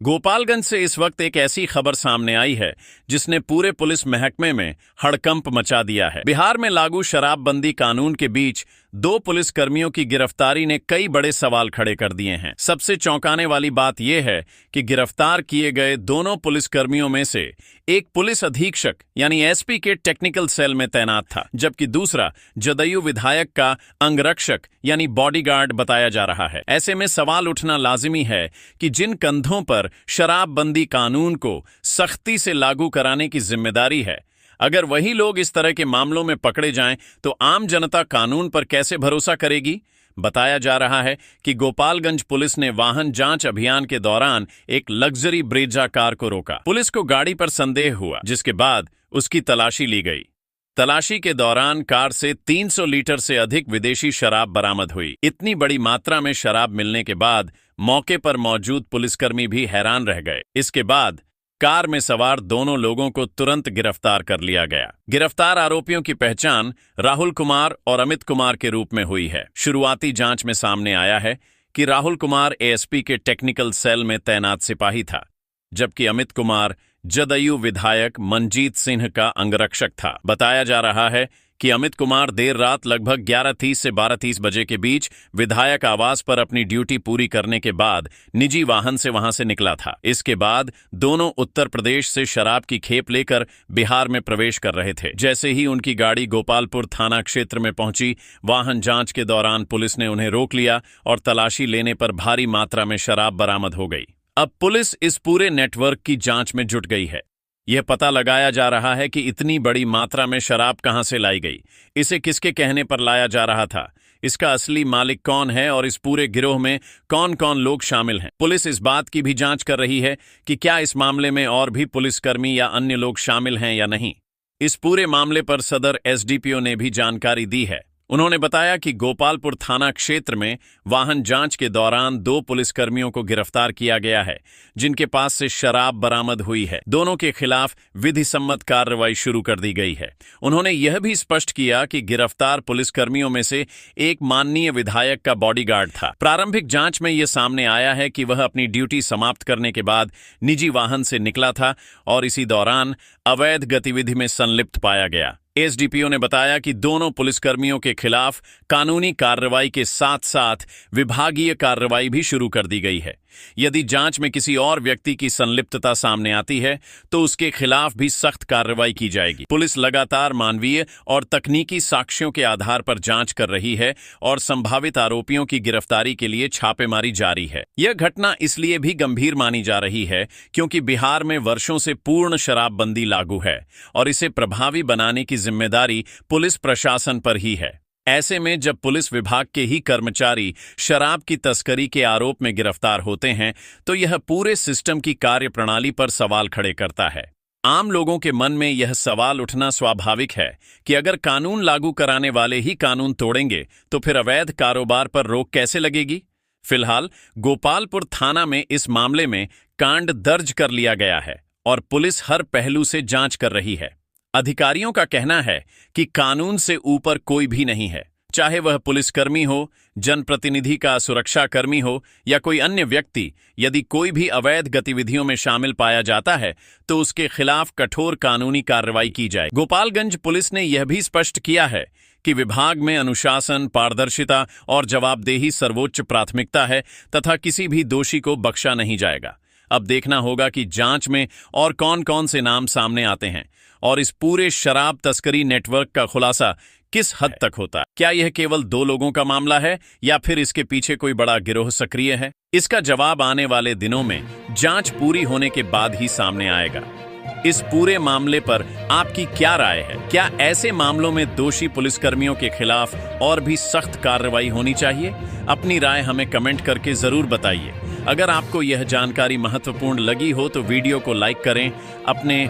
गोपालगंज से इस वक्त एक ऐसी खबर सामने आई है जिसने पूरे पुलिस महकमे में हड़कंप मचा दिया है। बिहार में लागू शराबबंदी कानून के बीच दो पुलिसकर्मियों की गिरफ्तारी ने कई बड़े सवाल खड़े कर दिए हैं। सबसे चौंकाने वाली बात यह है कि गिरफ्तार किए गए दोनों पुलिसकर्मियों में से एक पुलिस अधीक्षक यानी एसपी के टेक्निकल सेल में तैनात था, जबकि दूसरा जदयू विधायक का अंगरक्षक यानी बॉडीगार्ड बताया जा रहा है। ऐसे में सवाल उठना लाजिमी है कि जिन कंधों पर शराबबंदी कानून को सख्ती से लागू कराने की जिम्मेदारी है, अगर वही लोग इस तरह के मामलों में पकड़े जाएं तो आम जनता कानून पर कैसे भरोसा करेगी। बताया जा रहा है कि गोपालगंज पुलिस ने वाहन जांच अभियान के दौरान एक लग्जरी ब्रेजा कार को रोका। पुलिस को गाड़ी पर संदेह हुआ, जिसके बाद उसकी तलाशी ली गई। तलाशी के दौरान कार से 300 लीटर से अधिक विदेशी शराब बरामद हुई। इतनी बड़ी मात्रा में शराब मिलने के बाद मौके पर मौजूद पुलिसकर्मी भी हैरान रह गए। इसके बाद कार में सवार दोनों लोगों को तुरंत गिरफ्तार कर लिया गया। गिरफ्तार आरोपियों की पहचान राहुल कुमार और अमित कुमार के रूप में हुई है। शुरुआती जांच में सामने आया है कि राहुल कुमार एएसपी के टेक्निकल सेल में तैनात सिपाही था, जबकि अमित कुमार जदयू विधायक मनजीत सिंह का अंगरक्षक था। बताया जा रहा है कि अमित कुमार देर रात लगभग 11:30 से 12:30 बजे के बीच विधायक आवास पर अपनी ड्यूटी पूरी करने के बाद निजी वाहन से वहां से निकला था। इसके बाद दोनों उत्तर प्रदेश से शराब की खेप लेकर बिहार में प्रवेश कर रहे थे। जैसे ही उनकी गाड़ी गोपालपुर थाना क्षेत्र में पहुंची, वाहन जांच के दौरान पुलिस ने उन्हें रोक लिया और तलाशी लेने पर भारी मात्रा में शराब बरामद हो गई। अब पुलिस इस पूरे नेटवर्क की जांच में जुट गई है। यह पता लगाया जा रहा है कि इतनी बड़ी मात्रा में शराब कहां से लाई गई, इसे किसके कहने पर लाया जा रहा था, इसका असली मालिक कौन है और इस पूरे गिरोह में कौन कौन लोग शामिल हैं। पुलिस इस बात की भी जांच कर रही है कि क्या इस मामले में और भी पुलिसकर्मी या अन्य लोग शामिल हैं या नहीं। इस पूरे मामले पर सदर एसडीपीओ ने भी जानकारी दी है। उन्होंने बताया कि गोपालपुर थाना क्षेत्र में वाहन जांच के दौरान दो पुलिसकर्मियों को गिरफ्तार किया गया है, जिनके पास से शराब बरामद हुई है। दोनों के खिलाफ विधि सम्मत कार्रवाई शुरू कर दी गई है। उन्होंने यह भी स्पष्ट किया कि गिरफ्तार पुलिसकर्मियों में से एक माननीय विधायक का बॉडीगार्ड था। प्रारंभिक जांच में यह सामने आया है कि वह अपनी ड्यूटी समाप्त करने के बाद निजी वाहन से निकला था और इसी दौरान अवैध गतिविधि में संलिप्त पाया गया। एसडीपीओ ने बताया कि दोनों पुलिसकर्मियों के खिलाफ कानूनी कार्रवाई के साथ साथ विभागीय कार्रवाई भी शुरू कर दी गई है। यदि जांच में किसी और व्यक्ति की संलिप्तता सामने आती है तो उसके खिलाफ भी सख्त कार्रवाई की जाएगी। पुलिस लगातार मानवीय और तकनीकी साक्ष्यों के आधार पर जांच कर रही है और संभावित आरोपियों की गिरफ्तारी के लिए छापेमारी जारी है। यह घटना इसलिए भी गंभीर मानी जा रही है क्योंकि बिहार में वर्षों से पूर्ण शराबबंदी लागू है और इसे प्रभावी बनाने की जिम्मेदारी पुलिस प्रशासन पर ही है। ऐसे में जब पुलिस विभाग के ही कर्मचारी शराब की तस्करी के आरोप में गिरफ्तार होते हैं तो यह पूरे सिस्टम की कार्यप्रणाली पर सवाल खड़े करता है। आम लोगों के मन में यह सवाल उठना स्वाभाविक है कि अगर कानून लागू कराने वाले ही कानून तोड़ेंगे तो फिर अवैध कारोबार पर रोक कैसे लगेगी। फिलहाल गोपालपुर थाना में इस मामले में कांड दर्ज कर लिया गया है और पुलिस हर पहलू से जांच कर रही है। अधिकारियों का कहना है कि कानून से ऊपर कोई भी नहीं है, चाहे वह पुलिसकर्मी हो, जनप्रतिनिधि का सुरक्षाकर्मी हो या कोई अन्य व्यक्ति। यदि कोई भी अवैध गतिविधियों में शामिल पाया जाता है तो उसके खिलाफ कठोर कानूनी कार्रवाई की जाए। गोपालगंज पुलिस ने यह भी स्पष्ट किया है कि विभाग में अनुशासन, पारदर्शिता और जवाबदेही सर्वोच्च प्राथमिकता है तथा किसी भी दोषी को बख्शा नहीं जाएगा। अब देखना होगा कि जांच में और कौन कौन से नाम सामने आते हैं और इस पूरे शराब तस्करी नेटवर्क का खुलासा किस हद तक होता है। क्या यह केवल दो लोगों का मामला है या फिर इसके पीछे कोई बड़ा गिरोह सक्रिय है? इसका जवाब आने वाले दिनों में जांच पूरी होने के बाद ही सामने आएगा। इस पूरे मामले पर आपकी क्या राय है? क्या ऐसे मामलों में दोषी पुलिसकर्मियों के खिलाफ और भी सख्त कार्रवाई होनी चाहिए? अपनी राय हमें कमेंट करके जरूर बताइए। अगर आपको यह जानकारी महत्वपूर्ण लगी हो तो वीडियो को लाइक करें, अपने